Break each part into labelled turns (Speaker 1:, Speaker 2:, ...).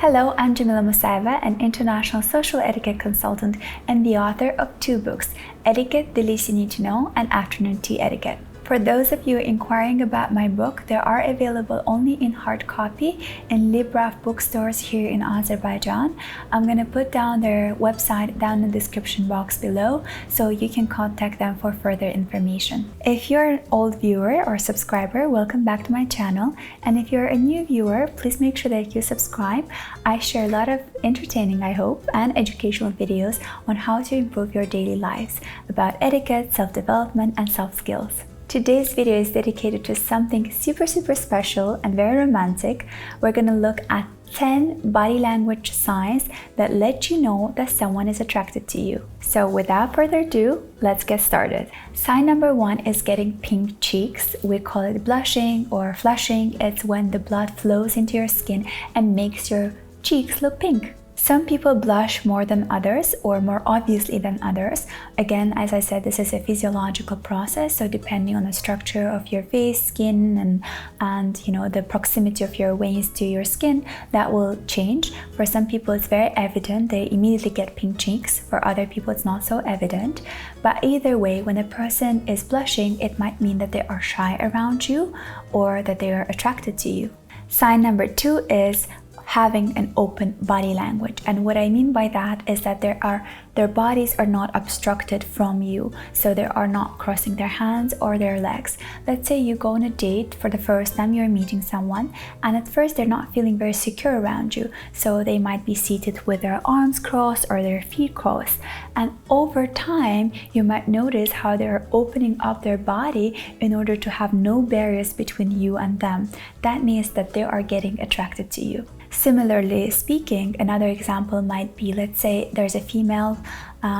Speaker 1: Hello, I'm JAMILA Musayeva, an international social etiquette consultant and the author of 2 books, Etiquette, the Least You Need to Know, and Afternoon Tea Etiquette. For those of you inquiring about my book, they are available only in hard copy in Libraf bookstores here in Azerbaijan. I'm going to put down their website down in the description box below so you can contact them for further information. If you're an old viewer or subscriber, welcome back to my channel. And if you're a new viewer, please make sure that you subscribe. I share a lot of entertaining, I hope, and educational videos on how to improve your daily lives about etiquette, self-development, and soft skills. Today's video is dedicated to something super special and very romantic. We're going to look at 10 body language signs that let you know that someone is attracted to you. So without further ado, let's get started. Sign number 1 is getting pink cheeks. We call it blushing or flushing. It's when the blood flows into your skin and makes your cheeks look pink. Some people blush more than others or more obviously than others. Again, as I said, this is a physiological process, so depending on the structure of your face, skin, and the proximity of your veins to your skin, that will change. For some people it's very evident, they immediately get pink cheeks. For other people it's not so evident. But either way, when a person is blushing, it might mean that they are shy around you or that they are attracted to you. Sign number 2 is having an open body language, and what I mean by that is that their bodies are not obstructed from you, so they are not crossing their hands or their legs. Let's say you go on a date for the first time, you're meeting someone, and at first they're not feeling very secure around you, so they might be seated with their arms crossed or their feet crossed, and over time you might notice how they're opening up their body in order to have no barriers between you and them. That means that they are getting attracted to you. Similarly speaking, another example might be, let's say there's a female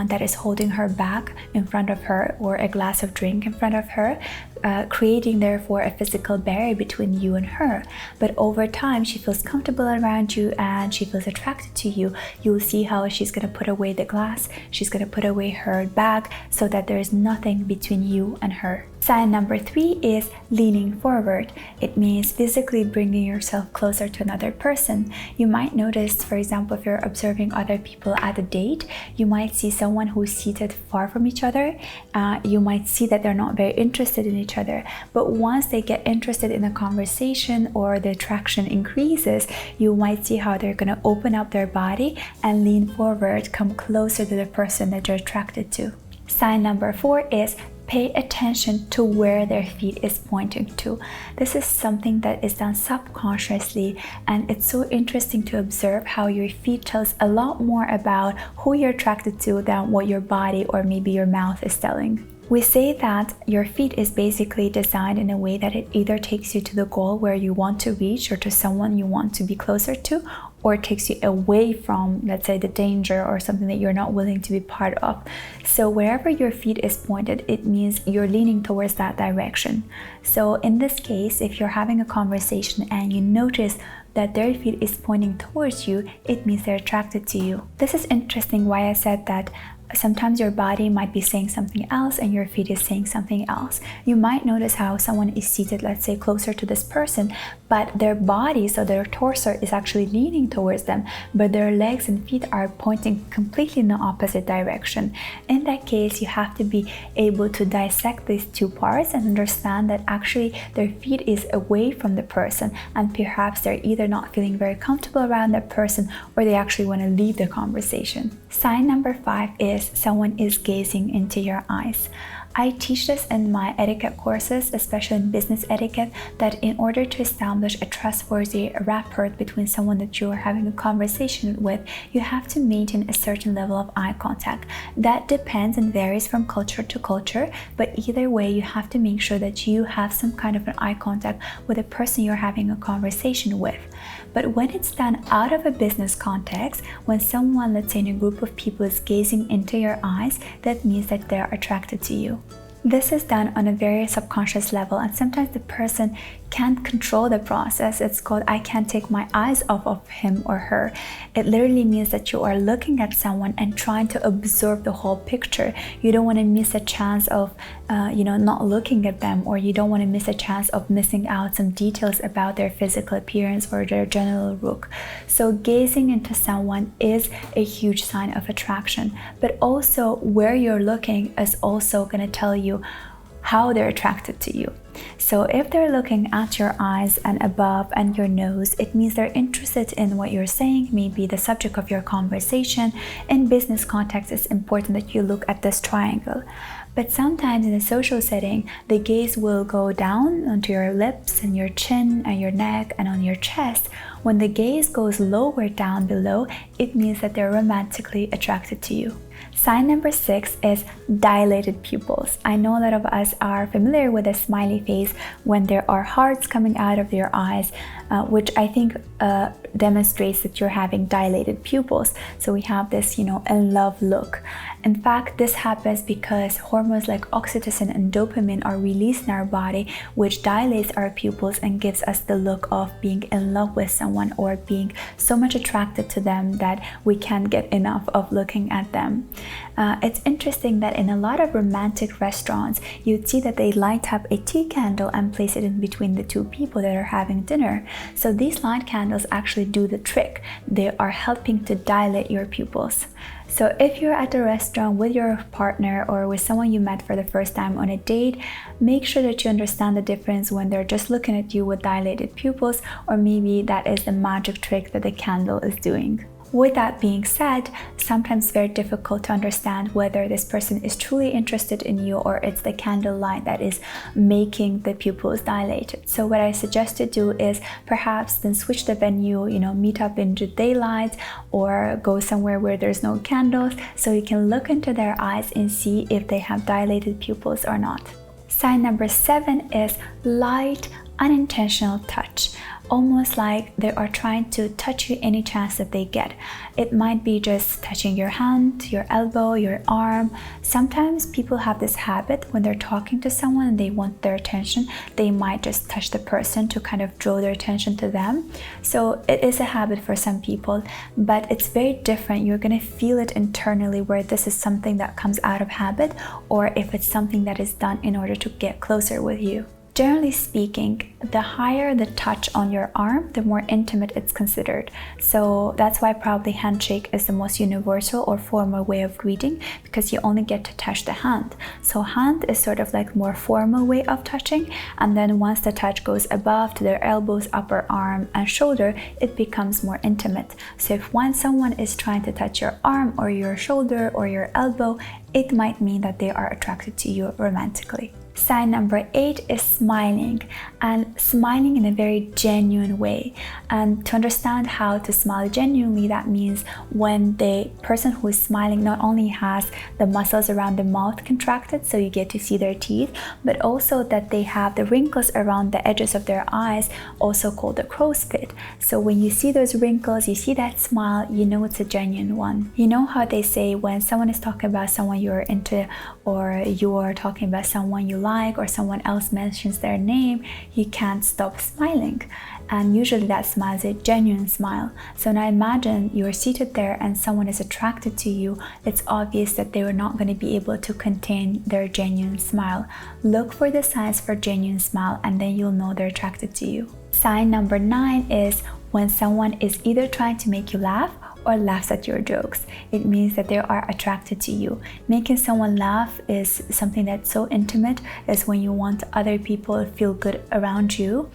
Speaker 1: that is holding her bag in front of her or a glass of drink in front of her, creating therefore a physical barrier between you and her. But over time she feels comfortable around you and she feels attracted to you. You'll see how she's going to put away the glass, she's going to put away her bag so that there is nothing between you and her. Sign number 3 is leaning forward. It means physically bringing yourself closer to another person. You might notice, for example, if you're observing other people at a date, you might see someone who's seated far from each other. You might see that they're not very interested in each other, but once they get interested in a conversation or the attraction increases, you might see how they're going to open up their body and lean forward, come closer to the person that you're attracted to. Sign number 4 is pay attention to where their feet is pointing to. This is something that is done subconsciously, and it's so interesting to observe how your feet tells a lot more about who you're attracted to than what your body or maybe your mouth is telling. We say that your feet is basically designed in a way that it either takes you to the goal where you want to reach or to someone you want to be closer to, or it takes you away from, let's say, the danger or something that you're not willing to be part of. So wherever your feet is pointed, it means you're leaning towards that direction. So in this case, if you're having a conversation and you notice that their feet is pointing towards you, it means they're attracted to you. This is interesting why I said that sometimes your body might be saying something else and your feet is saying something else. You might notice how someone is seated, let's say, closer to this person, but their body, so their torso, is actually leaning towards them, but their legs and feet are pointing completely in the opposite direction. In that case, you have to be able to dissect these two parts and understand that actually their feet is away from the person, and perhaps they're either not feeling very comfortable around that person or they actually want to leave the conversation. Sign number 5 is someone is gazing into your eyes. I teach this in my etiquette courses, especially in business etiquette, that in order to establish a trustworthy rapport between someone that you are having a conversation with, you have to maintain a certain level of eye contact. That depends and varies from culture to culture, but either way, you have to make sure that you have some kind of an eye contact with the person you're having a conversation with. But when it's done out of a business context, when someone, let's say in a group of people, is gazing into your eyes, that means that they're attracted to you. This is done on a very subconscious level, and sometimes the person can't control the process. It's called I can't take my eyes off of him or her. It literally means that you are looking at someone and trying to absorb the whole picture. You don't want to miss a chance of not looking at them, or you don't want to miss a chance of missing out some details about their physical appearance or their general look. So gazing into someone is a huge sign of attraction, but also where you're looking is also going to tell you how they're attracted to you. So if they're looking at your eyes and above and your nose, it means they're interested in what you're saying, maybe the subject of your conversation. In business context, it's important that you look at this triangle. But sometimes in a social setting, the gaze will go down onto your lips and your chin and your neck and on your chest. When the gaze goes lower down below, it means that they're romantically attracted to you. Sign number 6 is dilated pupils. I know a lot of us are familiar with a smiley face when there are hearts coming out of your eyes, which I think demonstrates that you're having dilated pupils. So we have this, in love look. In fact, this happens because hormones like oxytocin and dopamine are released in our body, which dilates our pupils and gives us the look of being in love with someone or being so much attracted to them that we can't get enough of looking at them. It's interesting that in a lot of romantic restaurants, you'd see that they light up a tea candle and place it in between the two people that are having dinner. So these light candles actually do the trick. They are helping to dilate your pupils. So if you're at a restaurant with your partner or with someone you met for the first time on a date, make sure that you understand the difference when they're just looking at you with dilated pupils, or maybe that is the magic trick that the candle is doing. With that being said, sometimes it's very difficult to understand whether this person is truly interested in you or it's the candlelight that is making the pupils dilated. So what I suggest to do is perhaps then switch the venue, meet up in the daylight or go somewhere where there's no candles so you can look into their eyes and see if they have dilated pupils or not. Sign number 7 is light, unintentional touch. Almost like they are trying to touch you any chance that they get. It might be just touching your hand, your elbow, your arm. Sometimes people have this habit when they're talking to someone and they want their attention, they might just touch the person to kind of draw their attention to them. So it is a habit for some people, but it's very different. You're going to feel it internally where this is something that comes out of habit or if it's something that is done in order to get closer with you. Generally speaking, the higher the touch on your arm, the more intimate it's considered. So that's why probably handshake is the most universal or formal way of greeting, because you only get to touch the hand. So hand is sort of like more formal way of touching, and then once the touch goes above to their elbows, upper arm and shoulder, it becomes more intimate. So if someone is trying to touch your arm or your shoulder or your elbow, it might mean that they are attracted to you romantically. Sign number 8 is smiling, and smiling in a very genuine way. And to understand how to smile genuinely, that means when the person who is smiling not only has the muscles around the mouth contracted, so you get to see their teeth, but also that they have the wrinkles around the edges of their eyes, also called the crow's feet. So when you see those wrinkles, you see that smile, you know it's a genuine one. You know how they say when someone is talking about someone you're into, or you're talking about someone you like, or someone else mentions their name, you can't stop smiling. And usually that smile is a genuine smile. So now imagine you're seated there and someone is attracted to you. It's obvious that they were not going to be able to contain their genuine smile. Look for the signs for genuine smile and then you'll know they're attracted to you. Sign number 9 is when someone is either trying to make you laugh or laughs at your jokes. It means that they are attracted to you. Making someone laugh is something that's so intimate, is when you want other people to feel good around you.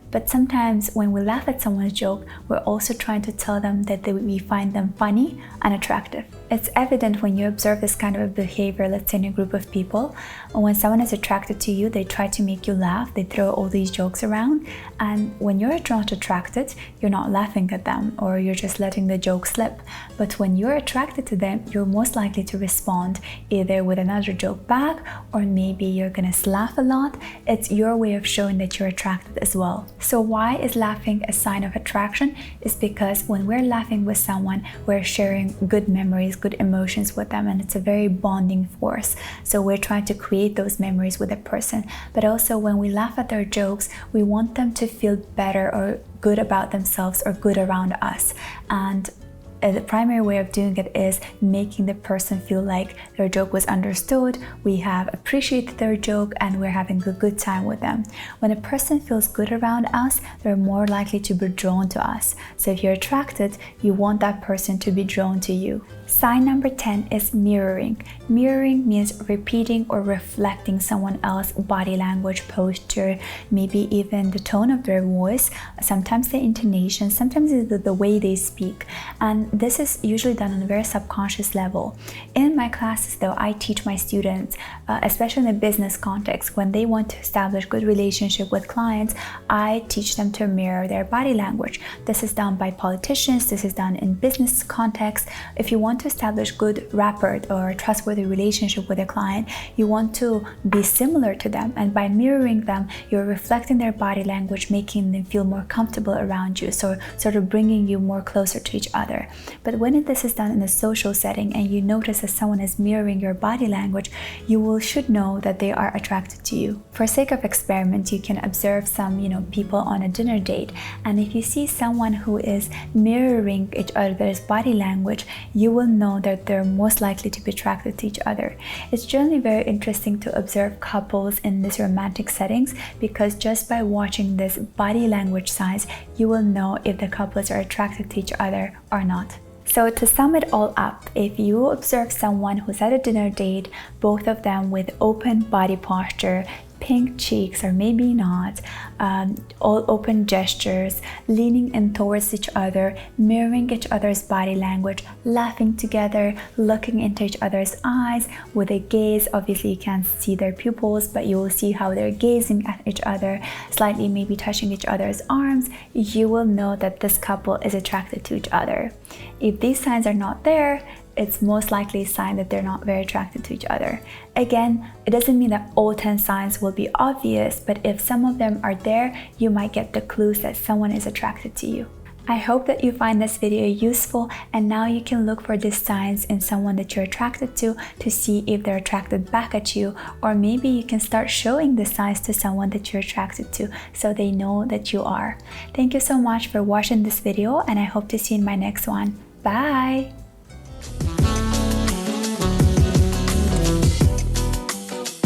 Speaker 1: But sometimes when we laugh at someone's joke, we're also trying to tell them that we find them funny and attractive. It's evident when you observe this kind of behavior, let's say in a group of people. When someone is attracted to you, they try to make you laugh, they throw all these jokes around. And when you're not attracted, you're not laughing at them or you're just letting the joke slip. But when you're attracted to them, you're most likely to respond either with another joke back, or maybe you're gonna laugh a lot. It's your way of showing that you're attracted as well. So why is laughing a sign of attraction? It's because when we're laughing with someone, we're sharing good memories, good emotions with them, and it's a very bonding force. So we're trying to create those memories with a person. But also when we laugh at their jokes, we want them to feel better or good about themselves or good around us. And the primary way of doing it is making the person feel like their joke was understood, we have appreciated their joke, and we're having a good time with them. When a person feels good around us, they're more likely to be drawn to us. So if you're attracted, you want that person to be drawn to you. Sign number 10 is mirroring. Mirroring means repeating or reflecting someone else's body language, posture, maybe even the tone of their voice, sometimes the intonation, sometimes the way they speak. And this is usually done on a very subconscious level. In my classes though, I teach my students, especially in a business context, when they want to establish good relationship with clients, I teach them to mirror their body language. This is done by politicians, this is done in business context. If you want to establish good rapport or trustworthy relationship with a client, you want to be similar to them, and by mirroring them, you're reflecting their body language, making them feel more comfortable around you, so sort of bringing you more closer to each other. But when this is done in a social setting and you notice that someone is mirroring your body language, you should know that they are attracted to you. For sake of experiment, you can observe some people on a dinner date, and if you see someone who is mirroring each other's body language, you will know that they're most likely to be attracted to each other. It's generally very interesting to observe couples in these romantic settings, because just by watching this body language signs, you will know if the couples are attracted to each other or not. So to sum it all up, if you observe someone who's at a dinner date, both of them with open body posture, pink cheeks or maybe not, all open gestures, leaning in towards each other, mirroring each other's body language, laughing together, looking into each other's eyes with a gaze. Obviously you can't see their pupils, but you will see how they're gazing at each other, slightly maybe touching each other's arms. You will know that this couple is attracted to each other. If these signs are not there, it's most likely a sign that they're not very attracted to each other. Again, it doesn't mean that all 10 signs will be obvious, but if some of them are there, you might get the clues that someone is attracted to you. I hope that you find this video useful, and now you can look for these signs in someone that you're attracted to see if they're attracted back at you, or maybe you can start showing the signs to someone that you're attracted to so they know that you are. Thank you so much for watching this video, and I hope to see you in my next one. Bye!